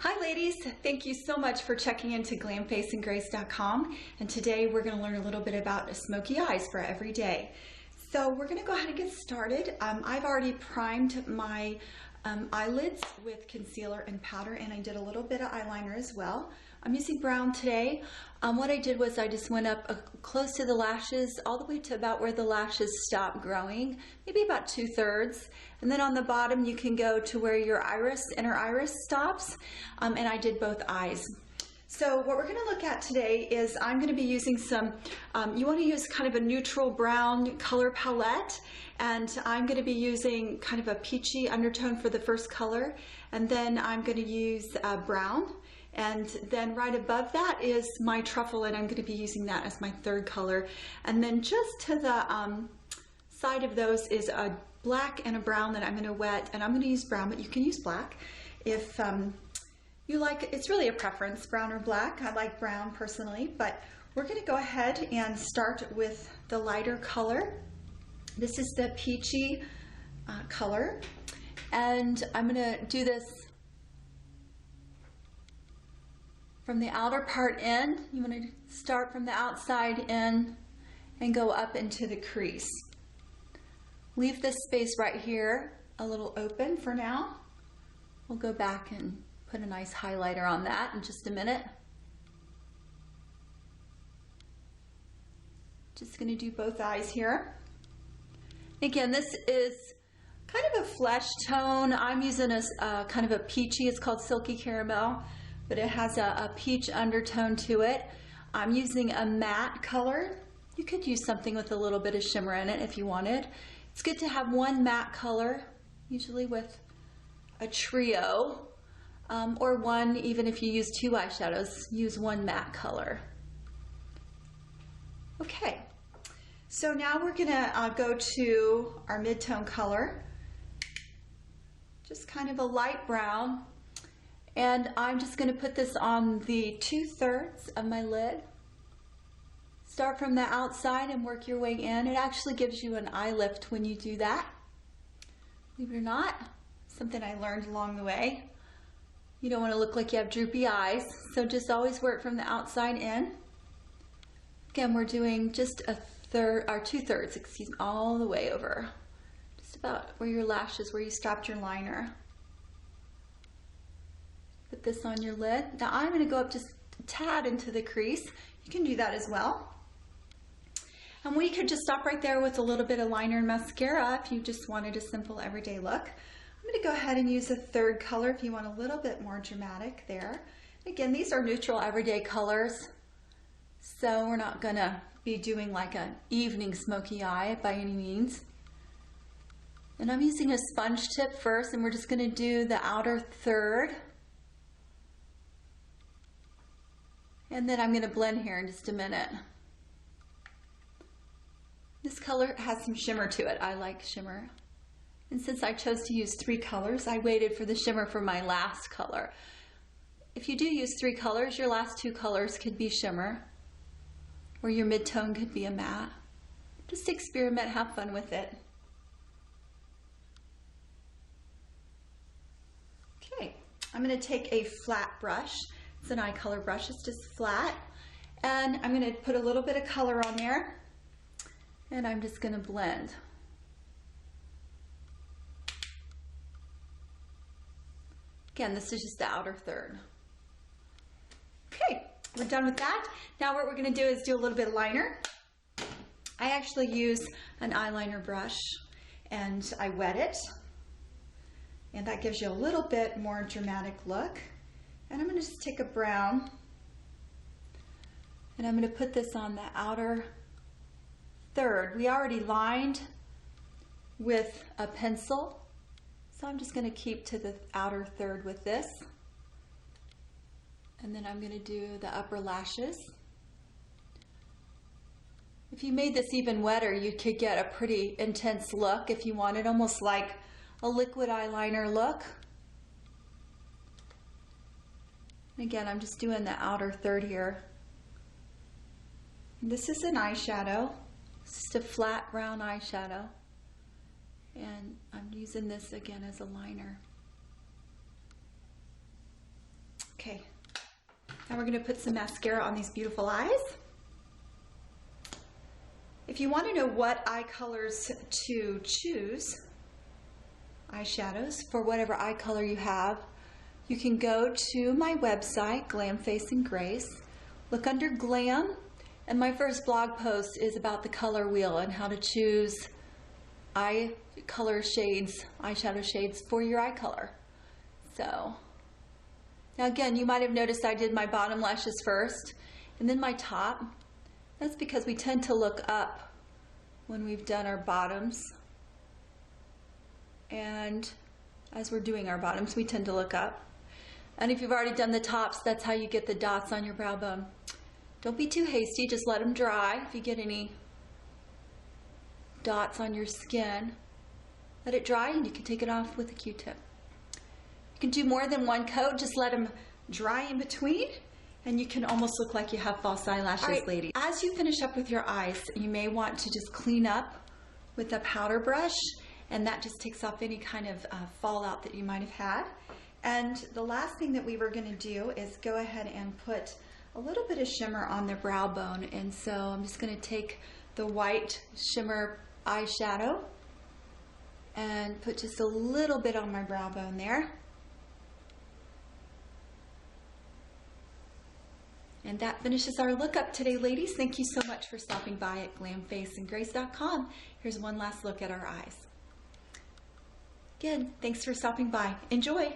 Hi ladies, thank you so much for checking into glamfaceandgrace.com, and today we're going to learn a little bit about smoky eyes for every day. So we're going to go ahead and get started. I've already primed my eyelids with concealer and powder, and I did a little bit of eyeliner as well. I'm using brown today. What I did was I just went up close to the lashes, all the way to about where the lashes stop growing, maybe about 2/3. And then on the bottom you can go to where your inner iris stops, and I did both eyes. So what we're going to look at today is I'm going to be using some, you want to use kind of a neutral brown color palette, and I'm going to be using kind of a peachy undertone for the first color, and then I'm going to use brown, and then right above that is my truffle, and I'm going to be using that as my third color. And then just to the side of those is a black and a brown that I'm going to wet, and I'm going to use brown, but you can use black if you like. It's really a preference, brown or black. I like brown personally, but we're going to go ahead and start with the lighter color. This is the peachy color, and I'm going to do this from the outer part in. You want to start from the outside in and go up into the crease. Leave this space right here a little open for now. We'll go back and put a nice highlighter on that in just a minute. Just going to do both eyes here. Again, this is kind of a flesh tone. I'm using a kind of a peachy, it's called Silky Caramel, but it has a peach undertone to it. I'm using a matte color. You could use something with a little bit of shimmer in it if you wanted. It's good to have one matte color, usually with a trio. Or one, even if you use two eyeshadows, use one matte color. Okay, so now we're gonna go to our mid-tone color, just kind of a light brown, and I'm just gonna put this on the 2/3 of my lid. Start from the outside and work your way in. It actually gives you an eye lift when you do that. Believe it or not, something I learned along the way. You don't want to look like you have droopy eyes, so just always work from the outside in. Again, we're doing just a third, or 2/3, excuse me, all the way over. Just about where your lashes, where you stopped your liner. Put this on your lid. Now I'm going to go up just a tad into the crease. You can do that as well. And we could just stop right there with a little bit of liner and mascara if you just wanted a simple everyday look. I'm going to go ahead and use a third color if you want a little bit more dramatic there. Again, these are neutral everyday colors, so we're not going to be doing like an evening smoky eye by any means. And I'm using a sponge tip first, and we're just going to do the outer third. And then I'm going to blend here in just a minute. This color has some shimmer to it. I like shimmer. And since I chose to use 3 colors, I waited for the shimmer for my last color. If you do use 3 colors, your last 2 colors could be shimmer, or your mid-tone could be a matte. Just experiment, have fun with it. Okay, I'm going to take a flat brush. It's an eye color brush, it's just flat. And I'm going to put a little bit of color on there, and I'm just going to blend. Again, this is just the outer third. Okay, we're done with that. Now what we're going to do is do a little bit of liner. I actually use an eyeliner brush, and I wet it, and that gives you a little bit more dramatic look. And I'm going to just take a brown, and I'm going to put this on the outer third. We already lined with a pencil, so I'm just going to keep to the outer third with this. And then I'm going to do the upper lashes. If you made this even wetter, you could get a pretty intense look if you wanted, almost like a liquid eyeliner look. Again, I'm just doing the outer third here. This is an eyeshadow. It's just a flat brown eyeshadow. And I'm using this again as a liner. Okay, now we're going to put some mascara on these beautiful eyes. If you want to know what eye colors to choose, eyeshadows for whatever eye color you have, you can go to my website, Glam Face and Grace, look under Glam, and my first blog post is about the color wheel and how to choose eye color shades, eyeshadow shades for your eye color. So, now again, you might have noticed I did my bottom lashes first and then my top. That's because we tend to look up when we've done our bottoms. And as we're doing our bottoms, we tend to look up. And if you've already done the tops, that's how you get the dots on your brow bone. Don't be too hasty, just let them dry. If you get any dots on your skin, let it dry and you can take it off with a Q-tip. You can do more than one coat, just let them dry in between, and you can almost look like you have false eyelashes, right, ladies. As you finish up with your eyes, you may want to just clean up with a powder brush, and that just takes off any kind of fallout that you might have had. And the last thing that we were going to do is go ahead and put a little bit of shimmer on the brow bone. And so I'm just going to take the white shimmer eyeshadow and put just a little bit on my brow bone there. And that finishes our look up today, ladies. Thank you so much for stopping by at glamfaceandgrace.com. Here's one last look at our eyes. Again, thanks for stopping by. Enjoy.